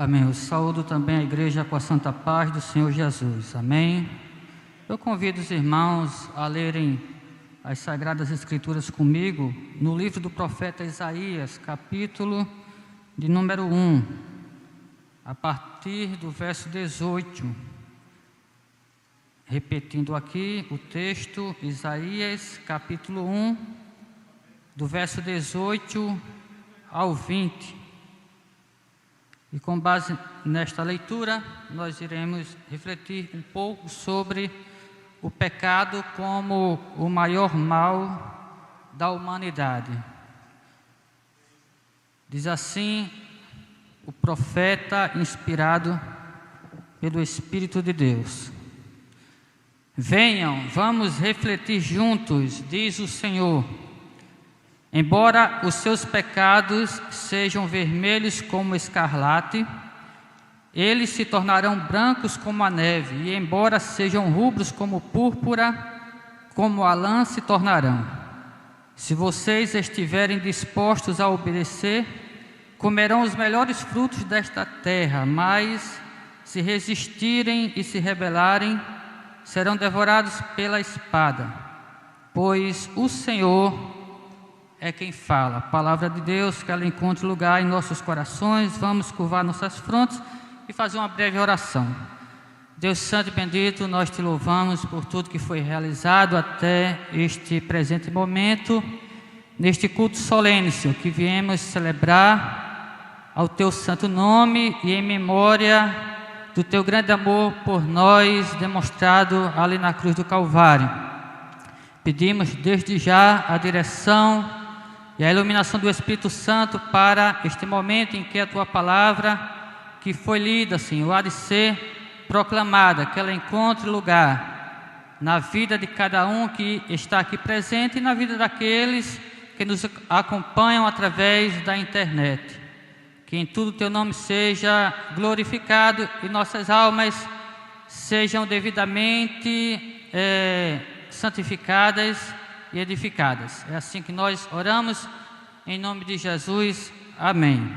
Amém. Eu saúdo também a igreja com a santa paz do Senhor Jesus. Amém. Eu convido os irmãos a lerem as Sagradas Escrituras comigo no livro do profeta Isaías, capítulo de número 1, a partir do verso 18. Repetindo aqui o texto, Isaías, capítulo 1, do verso 18 ao 20. E com base nesta leitura, nós iremos refletir um pouco sobre o pecado como o maior mal da humanidade. Diz assim o profeta inspirado pelo Espírito de Deus: Venham, vamos refletir juntos, diz o Senhor. Embora os seus pecados sejam vermelhos como escarlate, eles se tornarão brancos como a neve, e embora sejam rubros como púrpura, como a lã se tornarão. Se vocês estiverem dispostos a obedecer, comerão os melhores frutos desta terra, mas se resistirem e se rebelarem, serão devorados pela espada, pois o Senhor é quem fala. A palavra de Deus, que ela encontre lugar em nossos corações. Vamos curvar nossas frontes e fazer uma breve oração. Deus santo e bendito, nós te louvamos por tudo que foi realizado até este presente momento, neste culto solene, Senhor, que viemos celebrar ao teu santo nome e em memória do teu grande amor por nós, demonstrado ali na cruz do Calvário. Pedimos desde já a direção e a iluminação do Espírito Santo para este momento em que a tua palavra, que foi lida, Senhor, há de ser proclamada, que ela encontre lugar na vida de cada um que está aqui presente e na vida daqueles que nos acompanham através da internet. Que em tudo teu nome seja glorificado e nossas almas sejam devidamente santificadas e edificadas. É assim que nós oramos, em nome de Jesus. Amém.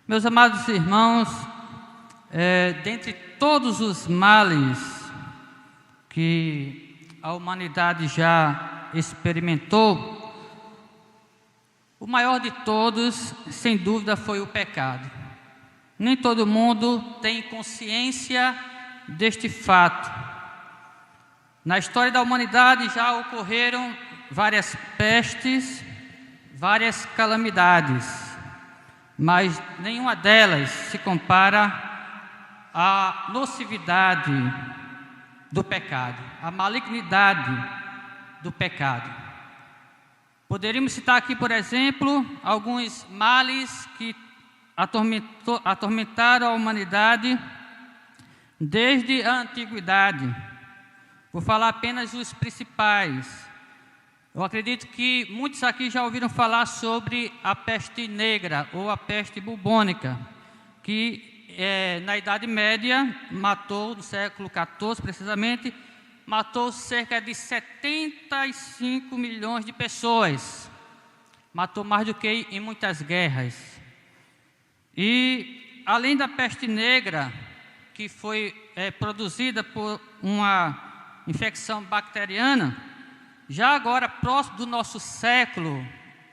Meus amados irmãos, dentre todos os males que a humanidade já experimentou, o maior de todos, sem dúvida, foi o pecado. Nem todo mundo tem consciência deste fato. Na história da humanidade já ocorreram várias pestes, várias calamidades, mas nenhuma delas se compara à nocividade do pecado, à malignidade do pecado. Poderíamos citar aqui, por exemplo, alguns males que atormentaram a humanidade desde a antiguidade. Vou falar apenas os principais. Eu acredito que muitos aqui já ouviram falar sobre a peste negra ou a peste bubônica, que na Idade Média matou, no século XIV precisamente, matou cerca de 75 milhões de pessoas. Matou mais do que em muitas guerras. E além da peste negra, que foi produzida por uma infecção bacteriana, já agora próximo do nosso século,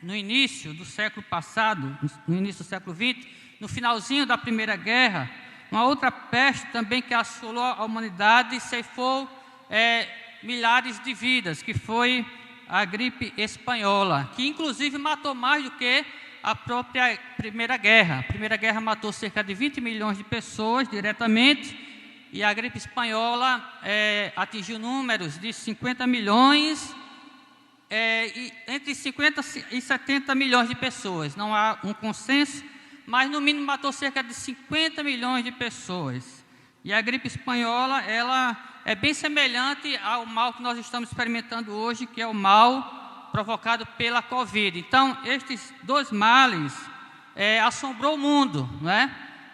no início do século passado, no início do século XX, no finalzinho da Primeira Guerra, uma outra peste também que assolou a humanidade e ceifou milhares de vidas, que foi a gripe espanhola, que inclusive matou mais do que a própria Primeira Guerra. A Primeira Guerra matou cerca de 20 milhões de pessoas diretamente, e a gripe espanhola atingiu números de 50 milhões, entre 50 e 70 milhões de pessoas. Não há um consenso, mas no mínimo matou cerca de 50 milhões de pessoas. E a gripe espanhola, ela é bem semelhante ao mal que nós estamos experimentando hoje, que é o mal provocado pela Covid. Então, estes dois males assombrou o mundo, não é?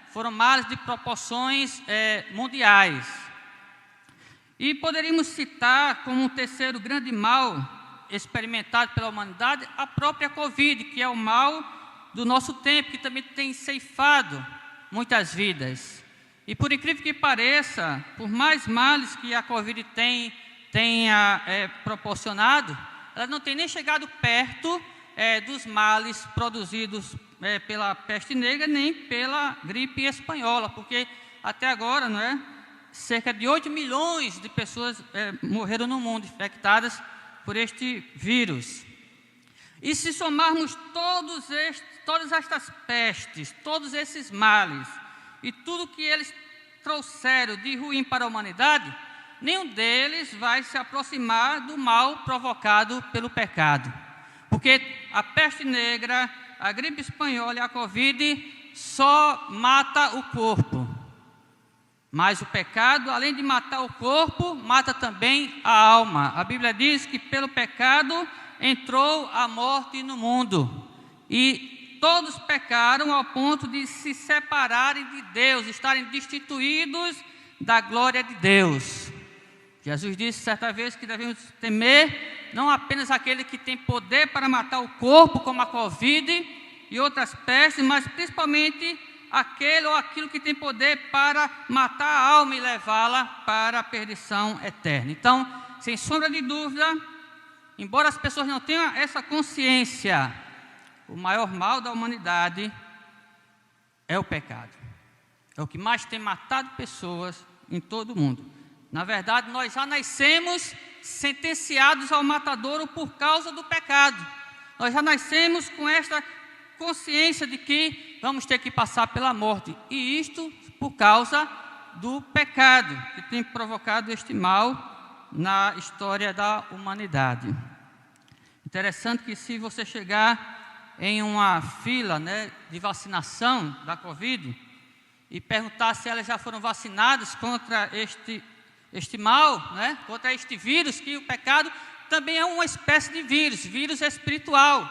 Foram males de proporções mundiais. E poderíamos citar como um terceiro grande mal experimentado pela humanidade a própria Covid, que é o mal do nosso tempo, que também tem ceifado muitas vidas. E por incrível que pareça, por mais males que a Covid tenha proporcionado, ela não tem nem chegado perto dos males produzidos pela peste negra, nem pela gripe espanhola, porque até agora, não é? Cerca de 8 milhões de pessoas morreram no mundo infectadas por este vírus. E se somarmos todas estas pestes, todos esses males, e tudo que eles trouxeram de ruim para a humanidade, nenhum deles vai se aproximar do mal provocado pelo pecado. Porque a peste negra, a gripe espanhola e a Covid só mata o corpo. Mas o pecado, além de matar o corpo, mata também a alma. A Bíblia diz que pelo pecado entrou a morte no mundo. E todos pecaram ao ponto de se separarem de Deus, estarem destituídos da glória de Deus. Jesus disse certa vez que devemos temer não apenas aquele que tem poder para matar o corpo, como a Covid e outras pestes, mas principalmente aquele ou aquilo que tem poder para matar a alma e levá-la para a perdição eterna. Então, sem sombra de dúvida, embora as pessoas não tenham essa consciência, o maior mal da humanidade é o pecado. É o que mais tem matado pessoas em todo o mundo. Na verdade, nós já nascemos sentenciados ao matadouro por causa do pecado. Nós já nascemos com esta consciência de que vamos ter que passar pela morte. E isto por causa do pecado, que tem provocado este mal na história da humanidade. Interessante que se você chegar em uma fila, de vacinação da Covid e perguntar se elas já foram vacinadas contra este mal, contra este vírus, que o pecado também é uma espécie de vírus espiritual,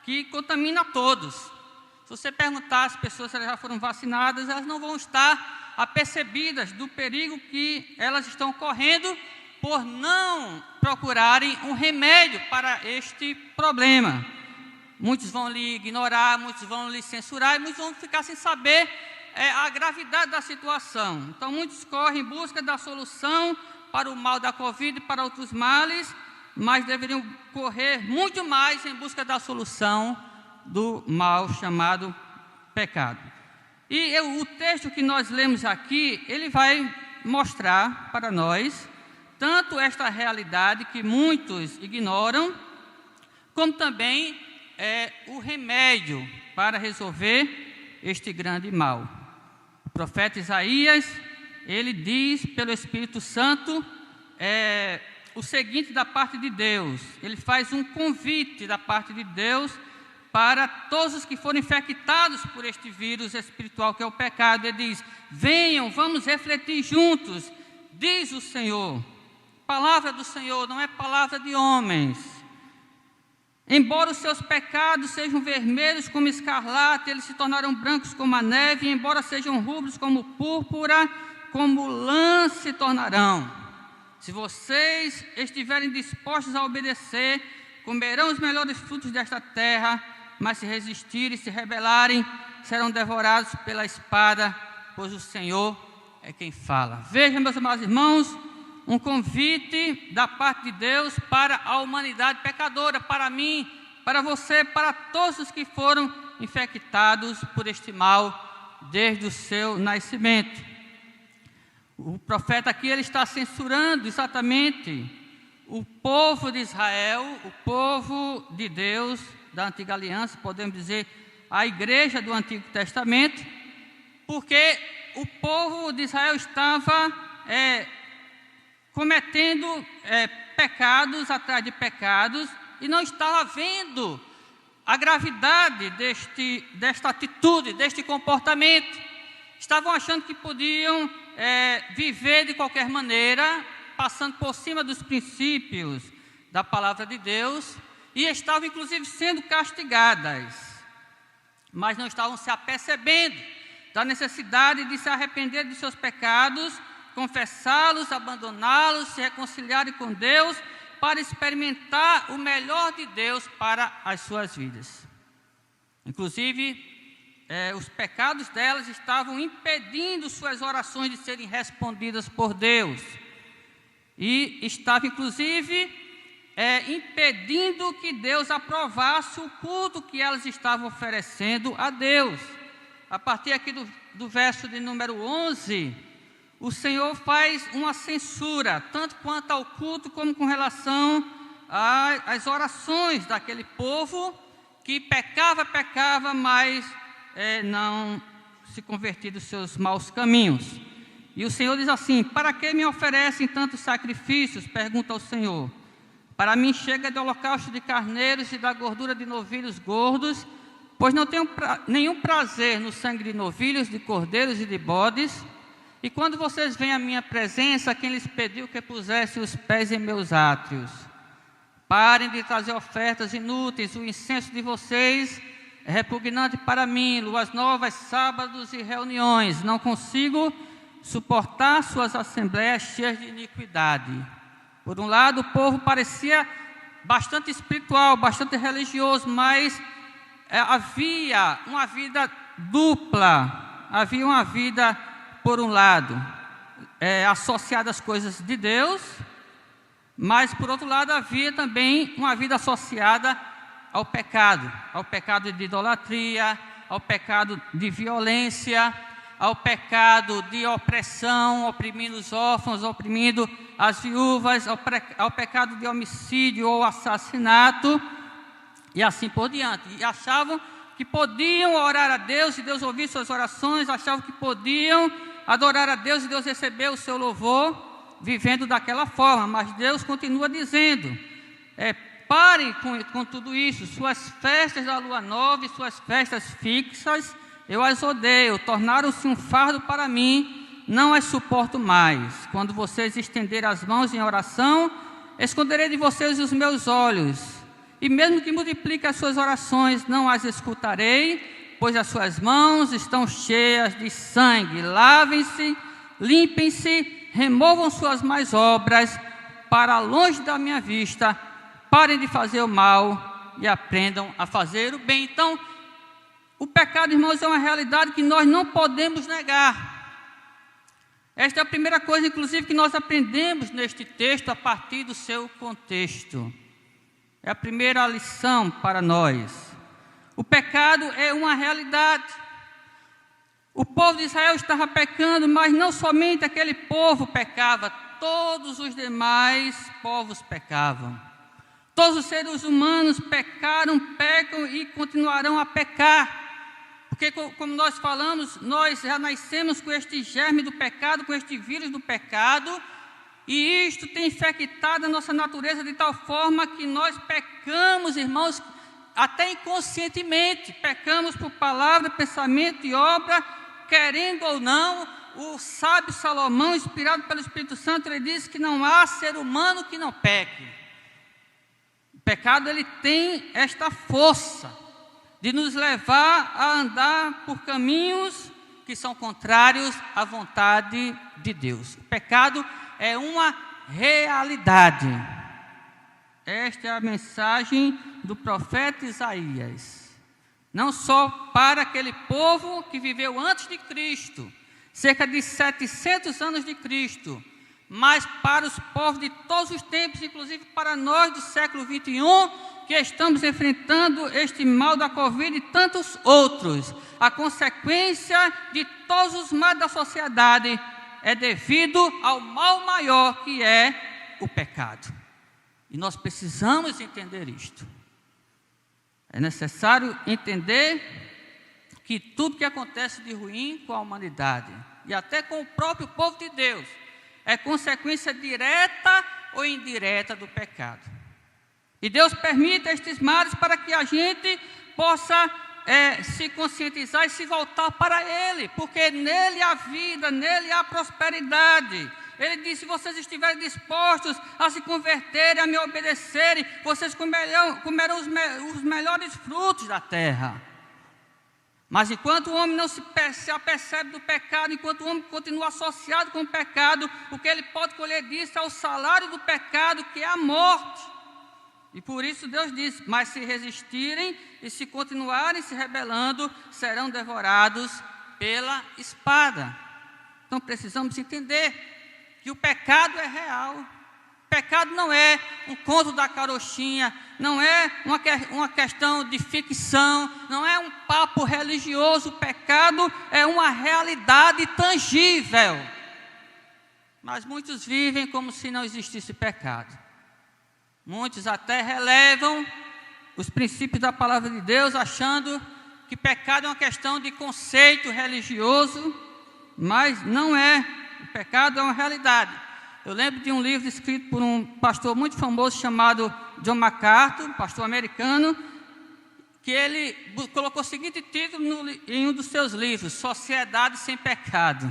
que contamina todos. Se você perguntar às pessoas se elas já foram vacinadas, elas não vão estar apercebidas do perigo que elas estão correndo por não procurarem um remédio para este problema. Muitos vão lhe ignorar, muitos vão lhe censurar, e muitos vão ficar sem saber a gravidade da situação. Então, muitos correm em busca da solução para o mal da Covid e para outros males, mas deveriam correr muito mais em busca da solução do mal chamado pecado. E o texto que nós lemos aqui, ele vai mostrar para nós tanto esta realidade que muitos ignoram, como também o remédio para resolver este grande mal. O profeta Isaías, ele diz pelo Espírito Santo o seguinte da parte de Deus. Ele faz um convite da parte de Deus para todos os que forem infectados por este vírus espiritual que é o pecado. Ele diz: venham, vamos refletir juntos, diz o Senhor. Palavra do Senhor, não é palavra de homens. Embora os seus pecados sejam vermelhos como escarlate, eles se tornarão brancos como a neve, e embora sejam rubros como púrpura, como lã se tornarão. Se vocês estiverem dispostos a obedecer, comerão os melhores frutos desta terra, mas se resistirem e se rebelarem, serão devorados pela espada, pois o Senhor é quem fala. Vejam, meus amados irmãos, um convite da parte de Deus para a humanidade pecadora, para mim, para você, para todos os que foram infectados por este mal desde o seu nascimento. O profeta aqui, ele está censurando exatamente o povo de Israel, o povo de Deus da Antiga Aliança, podemos dizer a igreja do Antigo Testamento, porque o povo de Israel estava cometendo pecados atrás de pecados e não estava vendo a gravidade desta atitude, deste comportamento. Estavam achando que podiam viver de qualquer maneira, passando por cima dos princípios da palavra de Deus, e estavam inclusive sendo castigadas, mas não estavam se apercebendo da necessidade de se arrepender de seus pecados, confessá-los, abandoná-los, se reconciliarem com Deus, para experimentar o melhor de Deus para as suas vidas. Inclusive, os pecados delas estavam impedindo suas orações de serem respondidas por Deus. E estava, inclusive, impedindo que Deus aprovasse o culto que elas estavam oferecendo a Deus. A partir aqui do verso de número 11, o Senhor faz uma censura, tanto quanto ao culto, como com relação às orações daquele povo que pecava, mas não se convertia dos seus maus caminhos. E o Senhor diz assim: para que me oferecem tantos sacrifícios? Pergunta ao Senhor. Para mim chega de holocausto de carneiros e da gordura de novilhos gordos, pois não tenho nenhum prazer no sangue de novilhos, de cordeiros e de bodes. E quando vocês vêm à minha presença, quem lhes pediu que pusesse os pés em meus átrios? Parem de trazer ofertas inúteis, o incenso de vocês é repugnante para mim, luas novas, sábados e reuniões. Não consigo suportar suas assembleias cheias de iniquidade. Por um lado, o povo parecia bastante espiritual, bastante religioso, mas havia uma vida dupla. Havia uma vida, por um lado, associada às coisas de Deus, mas, por outro lado, havia também uma vida associada ao pecado de idolatria, ao pecado de violência, ao pecado de opressão, oprimindo os órfãos, oprimindo as viúvas, ao pecado de homicídio ou assassinato, e assim por diante. E achavam que podiam orar a Deus e Deus ouvir suas orações, achavam que podiam adorar a Deus e Deus receber o seu louvor, vivendo daquela forma. Mas Deus continua dizendo: parem com tudo isso, suas festas da lua nova e suas festas fixas, eu as odeio, tornaram-se um fardo para mim, não as suporto mais. Quando vocês estenderem as mãos em oração, esconderei de vocês os meus olhos, e mesmo que multiplique as suas orações, não as escutarei, pois as suas mãos estão cheias de sangue. Lavem-se, limpem-se, removam suas más obras para longe da minha vista, parem de fazer o mal e aprendam a fazer o bem. Então, o pecado, irmãos, é uma realidade que nós não podemos negar. Esta é a primeira coisa, inclusive, que nós aprendemos neste texto a partir do seu contexto. É a primeira lição para nós. O pecado é uma realidade. O povo de Israel estava pecando, mas não somente aquele povo pecava, todos os demais povos pecavam. Todos os seres humanos pecaram, pecam e continuarão a pecar. Porque, como nós falamos, nós já nascemos com este germe do pecado, com este vírus do pecado, e isto tem infectado a nossa natureza de tal forma que nós pecamos, irmãos, até inconscientemente. Pecamos por palavra, pensamento e obra, querendo ou não. O sábio Salomão, inspirado pelo Espírito Santo, ele diz que não há ser humano que não peque. O pecado, ele tem esta força de nos levar a andar por caminhos que são contrários à vontade de Deus. O pecado é uma realidade. Esta é a mensagem do profeta Isaías. Não só para aquele povo que viveu antes de Cristo, cerca de 700 anos de Cristo, mas para os povos de todos os tempos, inclusive para nós do século 21, que estamos enfrentando este mal da Covid e tantos outros. A consequência de todos os males da sociedade é devido ao mal maior, que é o pecado. E nós precisamos entender isto. É necessário entender que tudo que acontece de ruim com a humanidade, e até com o próprio povo de Deus, é consequência direta ou indireta do pecado. E Deus permite estes males para que a gente possa se conscientizar e se voltar para Ele, porque nele há vida, nele há prosperidade. Ele disse: se vocês estiverem dispostos a se converterem, a me obedecerem, vocês comerão os melhores frutos da terra. Mas enquanto o homem não se apercebe do pecado, enquanto o homem continua associado com o pecado, o que ele pode colher disso é o salário do pecado, que é a morte. E por isso Deus diz: mas se resistirem e se continuarem se rebelando, serão devorados pela espada. Então precisamos entender que o pecado é real. O pecado não é um conto da carochinha, não é uma questão de ficção, não é um papo religioso. O pecado é uma realidade tangível. Mas muitos vivem como se não existisse pecado. Muitos até relevam os princípios da palavra de Deus, achando que pecado é uma questão de conceito religioso, mas não é. O pecado é uma realidade. Eu lembro de um livro escrito por um pastor muito famoso chamado John MacArthur, um pastor americano, que ele colocou o seguinte título em um dos seus livros: Sociedade Sem Pecado.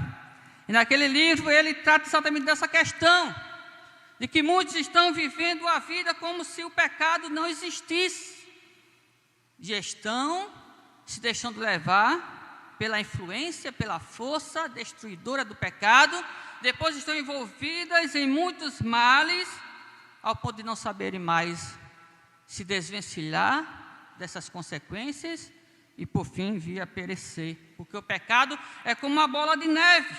E naquele livro ele trata exatamente dessa questão, de que muitos estão vivendo a vida como se o pecado não existisse. E estão se deixando levar pela influência, pela força destruidora do pecado. Depois estão envolvidas em muitos males, ao ponto de não saberem mais se desvencilhar dessas consequências e por fim vir a perecer. Porque o pecado é como uma bola de neve.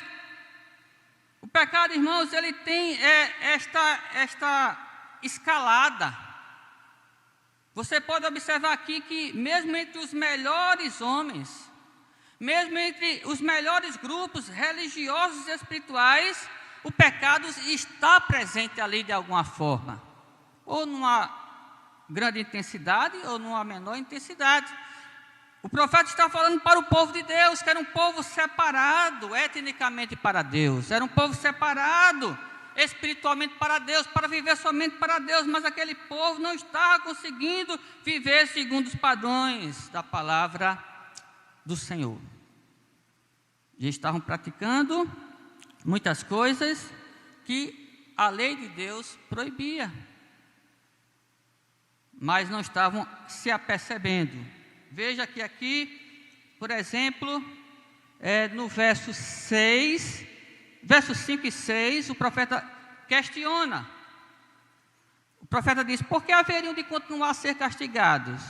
O pecado, irmãos, ele tem esta escalada. Você pode observar aqui que mesmo entre os melhores homens, mesmo entre os melhores grupos religiosos e espirituais, o pecado está presente ali de alguma forma, ou numa grande intensidade, ou numa menor intensidade. O profeta está falando para o povo de Deus, que era um povo separado etnicamente para Deus, era um povo separado espiritualmente para Deus, para viver somente para Deus, mas aquele povo não estava conseguindo viver segundo os padrões da palavra do Senhor. E estavam praticando muitas coisas que a lei de Deus proibia, mas não estavam se apercebendo. Veja que aqui, por exemplo, no verso 5 e 6, o profeta questiona. O profeta diz: por que haveriam de continuar a ser castigados?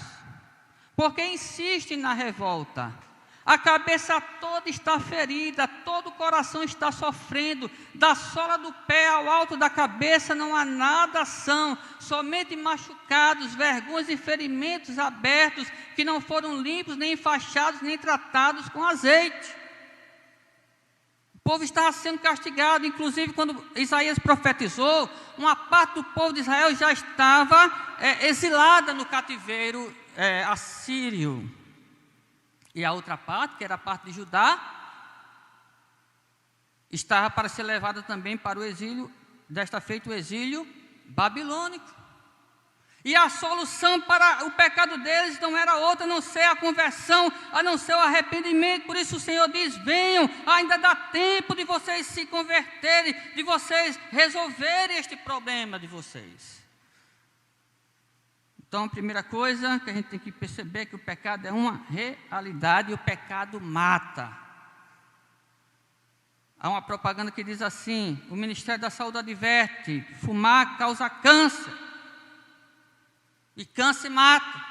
Por que insistem na revolta? A cabeça toda está ferida, todo o coração está sofrendo, da sola do pé ao alto da cabeça não há nada são, somente machucados, vergonhas e ferimentos abertos, que não foram limpos, nem enfaixados, nem tratados com azeite. O povo estava sendo castigado, inclusive quando Isaías profetizou, uma parte do povo de Israel já estava exilada no cativeiro assírio. E a outra parte, que era a parte de Judá, estava para ser levada também para o exílio, desta feita o exílio babilônico. E a solução para o pecado deles não era outra, a não ser a conversão, a não ser o arrependimento. Por isso o Senhor diz: venham, ainda dá tempo de vocês se converterem, de vocês resolverem este problema de vocês. Então, a primeira coisa que a gente tem que perceber é que o pecado é uma realidade e o pecado mata. Há uma propaganda que diz assim: o Ministério da Saúde adverte, fumar causa câncer, e câncer mata,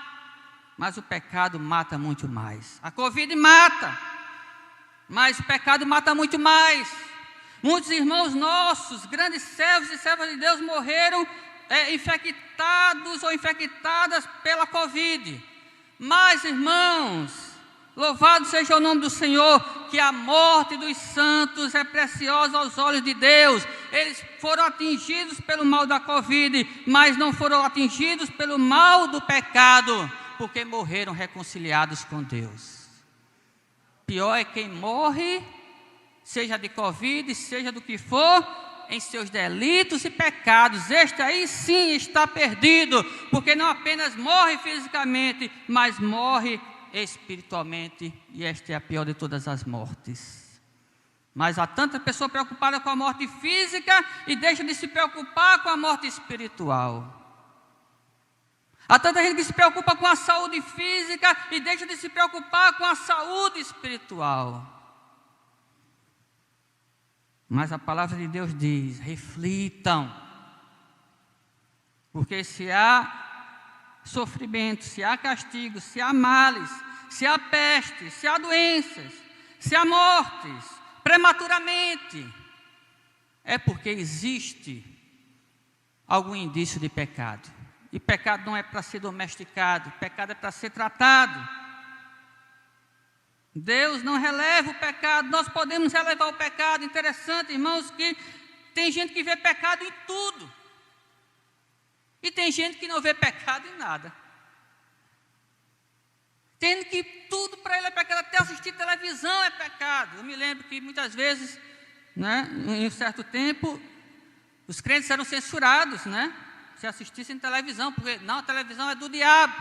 mas o pecado mata muito mais. A Covid mata, mas o pecado mata muito mais. Muitos irmãos nossos, grandes servos e servas de Deus, morreram infectados ou infectadas pela Covid. Mas, irmãos, louvado seja o nome do Senhor, que a morte dos santos é preciosa aos olhos de Deus. Eles foram atingidos pelo mal da Covid, mas não foram atingidos pelo mal do pecado, porque morreram reconciliados com Deus. Pior é quem morre, seja de Covid, seja do que for, em seus delitos e pecados. Este aí sim está perdido, porque não apenas morre fisicamente, mas morre espiritualmente, e esta é a pior de todas as mortes. Mas há tanta pessoa preocupada com a morte física e deixa de se preocupar com a morte espiritual. Há tanta gente que se preocupa com a saúde física e deixa de se preocupar com a saúde espiritual. Mas a palavra de Deus diz: reflitam, porque se há sofrimento, se há castigo, se há males, se há peste, se há doenças, se há mortes, prematuramente, é porque existe algum indício de pecado. E pecado não é para ser domesticado, pecado é para ser tratado. Deus não releva o pecado, nós podemos relevar o pecado. Interessante, irmãos, que tem gente que vê pecado em tudo. E tem gente que não vê pecado em nada. Tendo que tudo para ele é pecado, até assistir televisão é pecado. Eu me lembro que muitas vezes, né, em um certo tempo, os crentes eram censurados, né? Se assistissem televisão, porque não, a televisão é do diabo.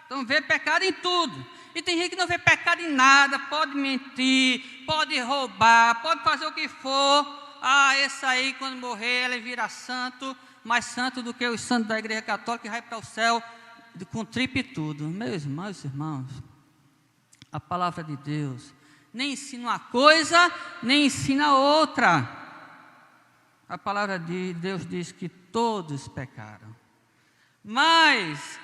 Então vê pecado em tudo. E tem gente que não vê pecado em nada, pode mentir, pode roubar, pode fazer o que for. Ah, esse aí quando morrer ele vira santo, mais santo do que os santos da igreja católica, e vai para o céu com tripa e tudo. Meus irmãos, a palavra de Deus nem ensina uma coisa, nem ensina outra. A palavra de Deus diz que todos pecaram. Mas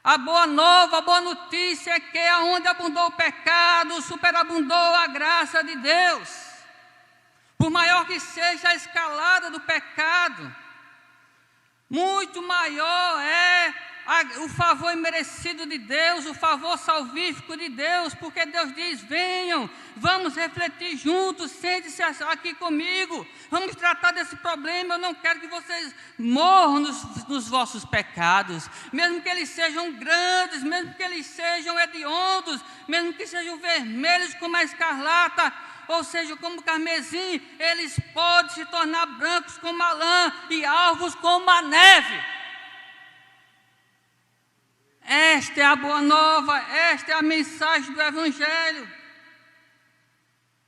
a boa nova, a boa notícia é que aonde abundou o pecado, superabundou a graça de Deus. Por maior que seja a escalada do pecado, muito maior é o favor imerecido de Deus, o favor salvífico de Deus, porque Deus diz: venham, vamos refletir juntos, sente-se aqui comigo, vamos tratar desse problema. Eu não quero que vocês morram nos vossos pecados, mesmo que eles sejam grandes, mesmo que eles sejam hediondos, mesmo que sejam vermelhos como a escarlata, ou seja, como o carmesim, eles podem se tornar brancos como a lã e alvos como a neve. Esta é a boa nova, esta é a mensagem do Evangelho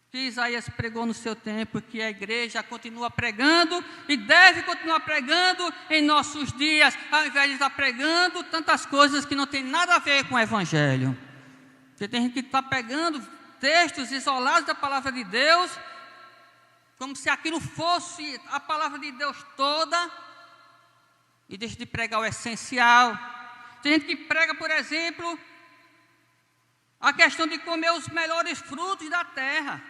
que Isaías pregou no seu tempo, que a igreja continua pregando e deve continuar pregando em nossos dias, ao invés de estar pregando tantas coisas que não tem nada a ver com o Evangelho. Porque tem gente que está pegando textos isolados da palavra de Deus, como se aquilo fosse a palavra de Deus toda, e deixa de pregar o essencial. Tem gente que prega, por exemplo, a questão de comer os melhores frutos da terra,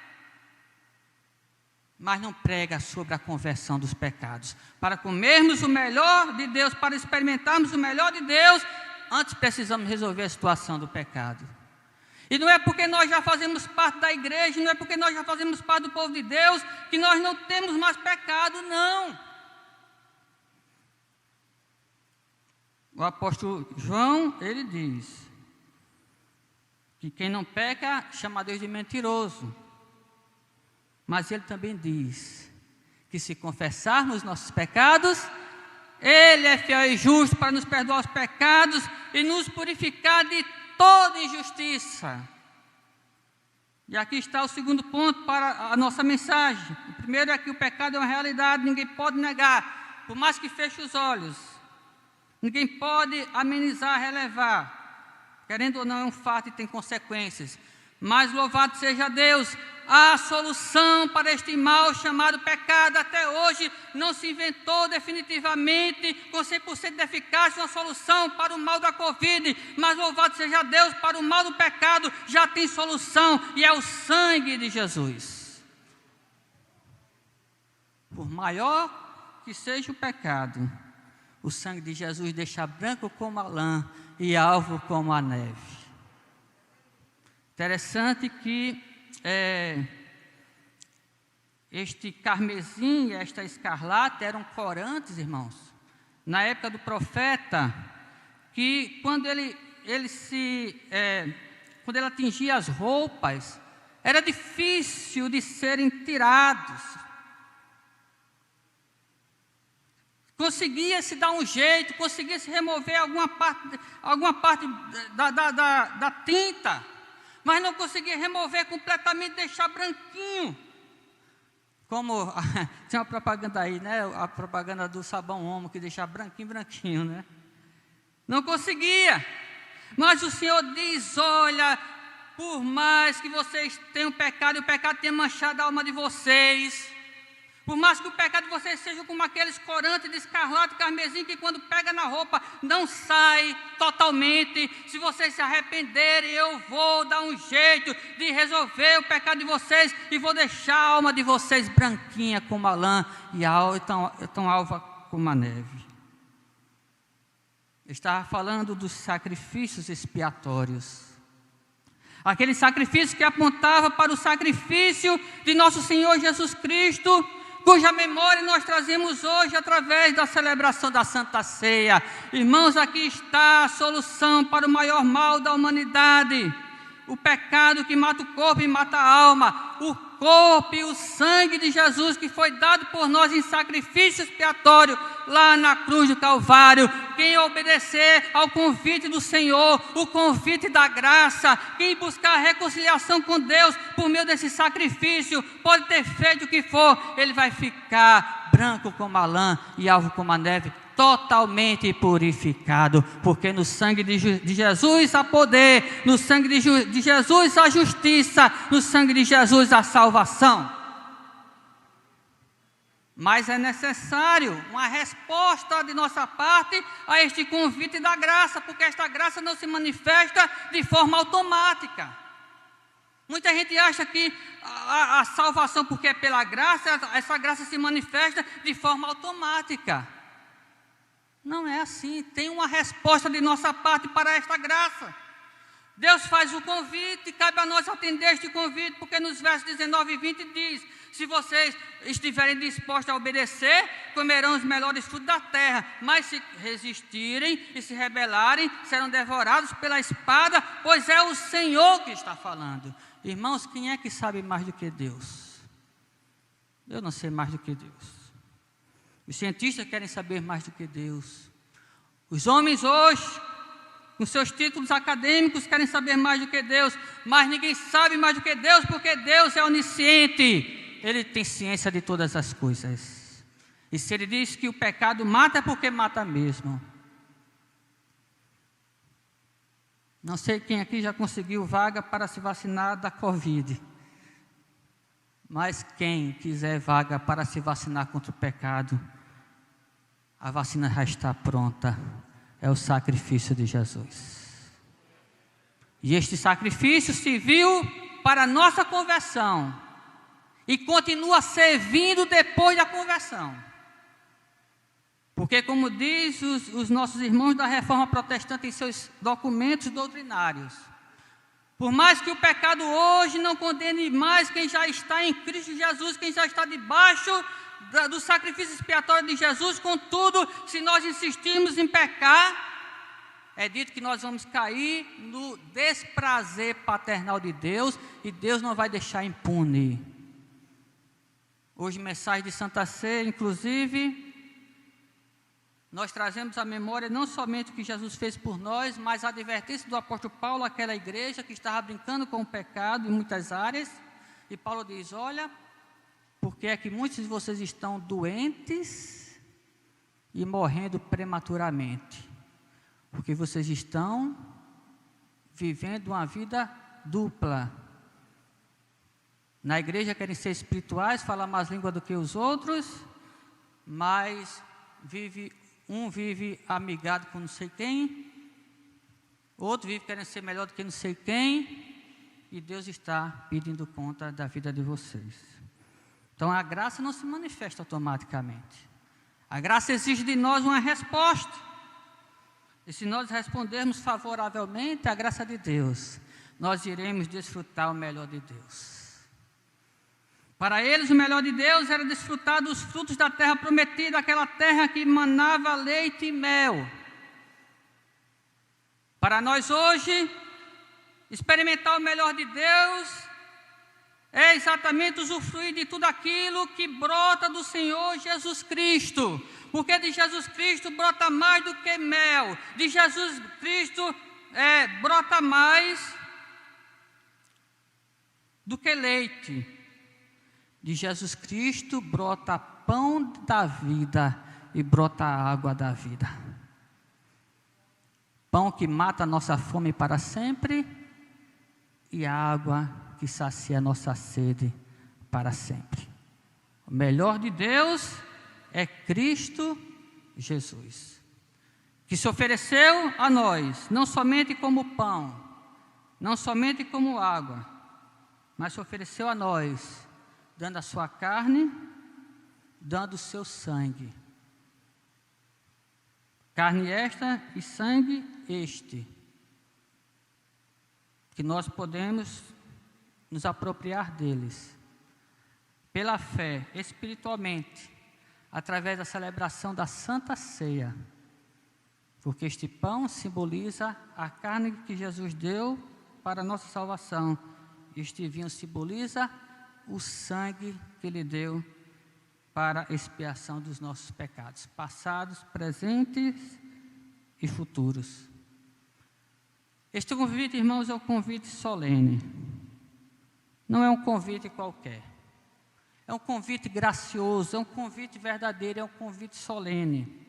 mas não prega sobre a conversão dos pecados. Para comermos o melhor de Deus, para experimentarmos o melhor de Deus, antes precisamos resolver a situação do pecado. E não é porque nós já fazemos parte da igreja, não é porque nós já fazemos parte do povo de Deus, que nós não temos mais pecado, não. O apóstolo João, ele diz que quem não peca chama Deus de mentiroso. Mas ele também diz que se confessarmos nossos pecados, Ele é fiel e justo para nos perdoar os pecados e nos purificar de toda injustiça. E aqui está o segundo ponto para a nossa mensagem. O primeiro é que o pecado é uma realidade, ninguém pode negar, por mais que feche os olhos. Ninguém pode amenizar, relevar. Querendo ou não, é um fato e tem consequências. Mas louvado seja Deus, a solução para este mal chamado pecado até hoje não se inventou definitivamente, com 100% de eficácia, uma solução para o mal da Covid. Mas louvado seja Deus, para o mal do pecado já tem solução, e é o sangue de Jesus. Por maior que seja o pecado, o sangue de Jesus deixa branco como a lã e alvo como a neve. Interessante que este carmesim e esta escarlate eram corantes, irmãos, na época do profeta, que quando ele atingia as roupas, era difícil de serem tirados. Conseguia-se dar um jeito, conseguia-se remover alguma parte da tinta, mas não conseguia remover completamente, deixar branquinho. Como tinha uma propaganda aí, né? A propaganda do sabão Omo, que deixava branquinho, né? Não conseguia. Mas o Senhor diz: olha, por mais que vocês tenham pecado e o pecado tenha manchado a alma de vocês, Por mais que o pecado de vocês seja como aqueles corantes de escarlate e carmesim, que quando pega na roupa não sai totalmente. Se vocês se arrependerem, eu vou dar um jeito de resolver o pecado de vocês e vou deixar a alma de vocês branquinha como a lã e tão alva como a neve. Eu estava falando dos sacrifícios expiatórios. Aquele sacrifício que apontava para o sacrifício de nosso Senhor Jesus Cristo, cuja memória nós trazemos hoje através da celebração da Santa Ceia. Irmãos, aqui está a solução para o maior mal da humanidade. O pecado que mata o corpo e mata a alma. O corpo e o sangue de Jesus que foi dado por nós em sacrifício expiatório lá na cruz do Calvário. Quem obedecer ao convite do Senhor, o convite da graça, quem buscar a reconciliação com Deus por meio desse sacrifício, pode ter feito o que for, ele vai ficar branco como a lã e alvo como a neve, totalmente purificado, porque no sangue de Jesus há poder, no sangue de Jesus há justiça, no sangue de Jesus há salvação. Mas é necessário uma resposta de nossa parte a este convite da graça, porque esta graça não se manifesta de forma automática. Muita gente acha que a salvação, porque é pela graça, essa graça se manifesta de forma automática. Não é assim, tem uma resposta de nossa parte para esta graça. Deus faz o convite, cabe a nós atender este convite, porque nos versos 19 e 20 diz: se vocês estiverem dispostos a obedecer, comerão os melhores frutos da terra, mas se resistirem e se rebelarem, serão devorados pela espada, pois é o Senhor que está falando. Irmãos, quem é que sabe mais do que Deus? Eu não sei mais do que Deus. Os cientistas querem saber mais do que Deus. Os homens hoje, com seus títulos acadêmicos, querem saber mais do que Deus, mas ninguém sabe mais do que Deus, porque Deus é onisciente. Ele tem ciência de todas as coisas. E se ele diz que o pecado mata, é porque mata mesmo. Não sei quem aqui já conseguiu vaga para se vacinar da Covid. Mas quem quiser vaga para se vacinar contra o pecado, a vacina já está pronta. É o sacrifício de Jesus. E este sacrifício serviu para a nossa conversão. E continua servindo depois da conversão. Porque, como diz os nossos irmãos da Reforma Protestante em seus documentos doutrinários, por mais que o pecado hoje não condene mais quem já está em Cristo Jesus, quem já está debaixo do sacrifício expiatório de Jesus, contudo, se nós insistirmos em pecar, é dito que nós vamos cair no desprazer paternal de Deus, e Deus não vai deixar impune. Hoje, mensagem de Santa Ceia, inclusive, nós trazemos à memória não somente o que Jesus fez por nós, mas a advertência do apóstolo Paulo àquela igreja que estava brincando com o pecado em muitas áreas. E Paulo diz: olha, porque é que muitos de vocês estão doentes e morrendo prematuramente, porque vocês estão vivendo uma vida dupla. Na igreja querem ser espirituais, falar mais língua do que os outros, mas um vive amigado com não sei quem, outro vive querendo ser melhor do que não sei quem, e Deus está pedindo conta da vida de vocês. Então a graça não se manifesta automaticamente. A graça exige de nós uma resposta. E se nós respondermos favoravelmente à graça de Deus, nós iremos desfrutar o melhor de Deus. Para eles, o melhor de Deus era desfrutar dos frutos da terra prometida, aquela terra que manava leite e mel. Para nós hoje, experimentar o melhor de Deus é exatamente usufruir de tudo aquilo que brota do Senhor Jesus Cristo. Porque de Jesus Cristo brota mais do que mel. De Jesus Cristo brota mais do que leite. De Jesus Cristo brota pão da vida e brota água da vida. Pão que mata a nossa fome para sempre e a água que sacia a nossa sede para sempre. O melhor de Deus é Cristo Jesus, que se ofereceu a nós, não somente como pão, não somente como água, mas se ofereceu a nós, dando a sua carne, dando o seu sangue. Carne esta e sangue este, que nós podemos nos apropriar deles, pela fé, espiritualmente, através da celebração da Santa Ceia, porque este pão simboliza a carne que Jesus deu para a nossa salvação, e este vinho simboliza o sangue que Ele deu para a expiação dos nossos pecados, passados, presentes e futuros. Este convite, irmãos, é um convite solene, não é um convite qualquer, é um convite gracioso, é um convite verdadeiro, é um convite solene.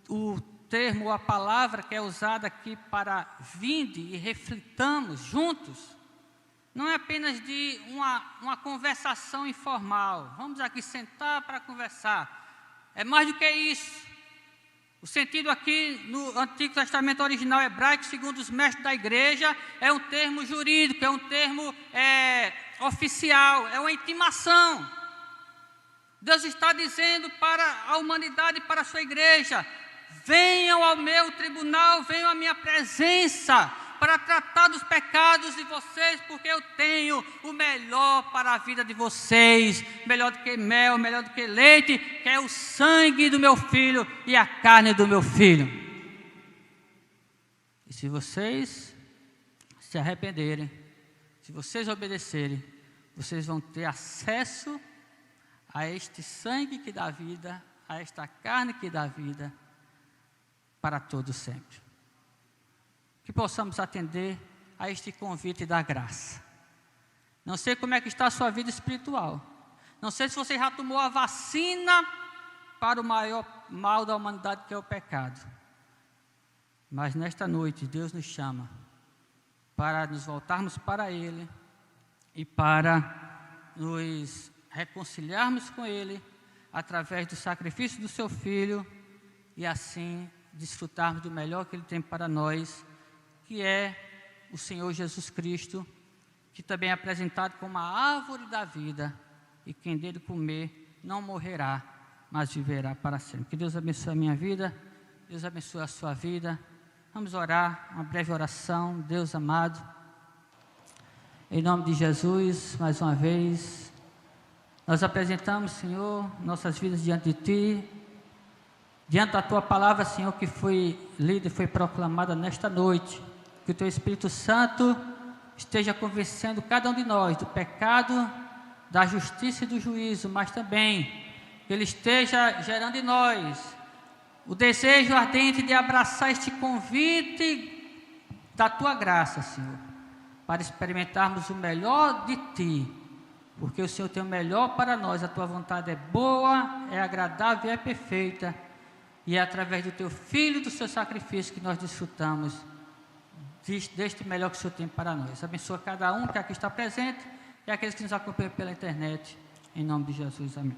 O termo, a palavra que é usada aqui para vinde e reflitamos juntos, não é apenas de uma conversação informal, vamos aqui sentar para conversar, é mais do que isso. O sentido aqui no Antigo Testamento original hebraico, segundo os mestres da igreja, é um termo jurídico, é um termo oficial, é uma intimação. Deus está dizendo para a humanidade, para a sua igreja: venham ao meu tribunal, venham à minha presença, para tratar dos pecados de vocês, porque eu tenho o melhor para a vida de vocês, melhor do que mel, melhor do que leite, que é o sangue do meu filho e a carne do meu filho. E se vocês se arrependerem, se vocês obedecerem, vocês vão ter acesso a este sangue que dá vida, a esta carne que dá vida, para todo sempre. Que possamos atender a este convite da graça. Não sei como é que está a sua vida espiritual. Não sei se você já tomou a vacina para o maior mal da humanidade, que é o pecado. Mas nesta noite Deus nos chama para nos voltarmos para Ele e para nos reconciliarmos com Ele através do sacrifício do Seu Filho e assim desfrutarmos do melhor que Ele tem para nós, que é o Senhor Jesus Cristo, que também é apresentado como a árvore da vida, e quem dele comer não morrerá, mas viverá para sempre. Que Deus abençoe a minha vida, Deus abençoe a sua vida. Vamos orar, uma breve oração. Deus amado, em nome de Jesus, mais uma vez, nós apresentamos, Senhor, nossas vidas diante de Ti, diante da Tua palavra, Senhor, que foi lida e foi proclamada nesta noite. Que o Teu Espírito Santo esteja convencendo cada um de nós do pecado, da justiça e do juízo, mas também que Ele esteja gerando em nós o desejo ardente de abraçar este convite da Tua graça, Senhor, para experimentarmos o melhor de Ti, porque o Senhor tem o melhor para nós. A Tua vontade é boa, é agradável e é perfeita, e é através do Teu Filho e do Seu sacrifício que nós desfrutamos deste melhor que o Senhor tem para nós. Abençoa cada um que aqui está presente e aqueles que nos acompanham pela internet, em nome de Jesus, amém.